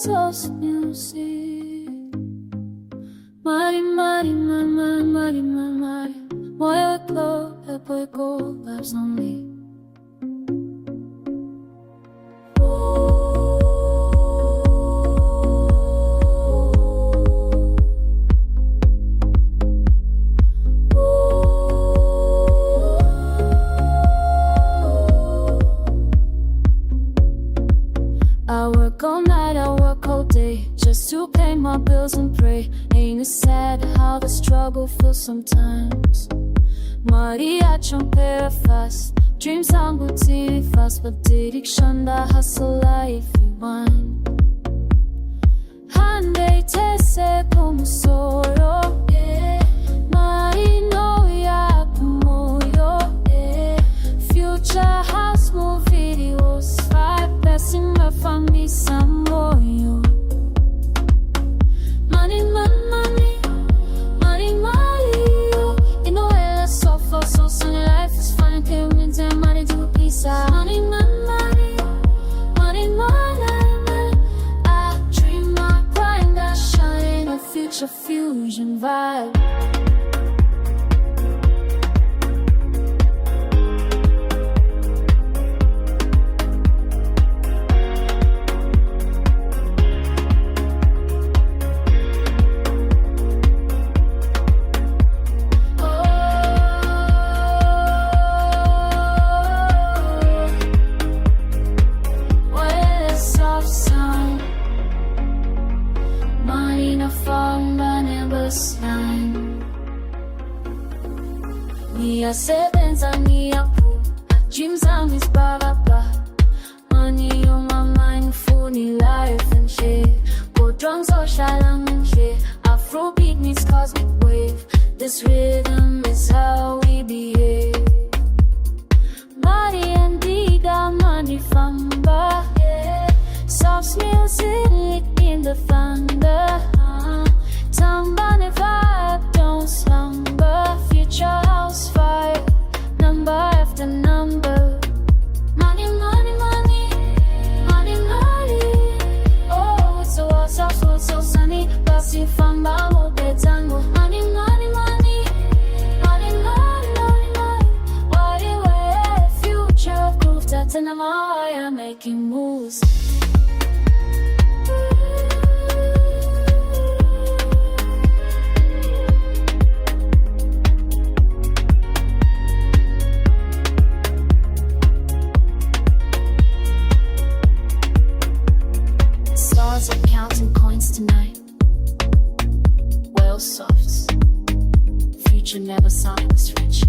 Softs music. Mari, mari, mari, mari, mari, mari, mari. Moyo weClub, Mhepo yeGold, vibes on me. I work all night, I work all day, just to pay my bills and pray. Ain't it sad how the struggle feels sometimes? Mari yacho fast, dreams dzangu dziri fast, but ndiri kushanda hustle life rewind. Handei tese kumusoro, mari inouya kumoyo, future house muviri wose, inondifambisa moyo. Money, money, money, money, money. In Waile Softs, so sunny life is fine. Can't win dzemari to kupisa. Money, money, money, money, money. I dream, I grind, I shine. A future fusion vibe. Niyasebenza ngiyaphupha, dreams zami zibhakabhaka. Money on my mind, funny life and shit. Kodwa ngizohlala nje, Afro-beat needs cosmic wave. This rhythm is how we behave. Mari ndiga inondifambisa, Softs music in the thunder. Tambane vibe, don't slumber. Future house fire, number after number. Money, money, money, money, money. Oh, it's so hot, so so sunny. Basi famba mobe dzangu. Money, money, money, money, money, money, money. Waile future proof Tatenda Mawaya making moves. Stars are counting coins tonight. Waile Softs, future never saw this rich.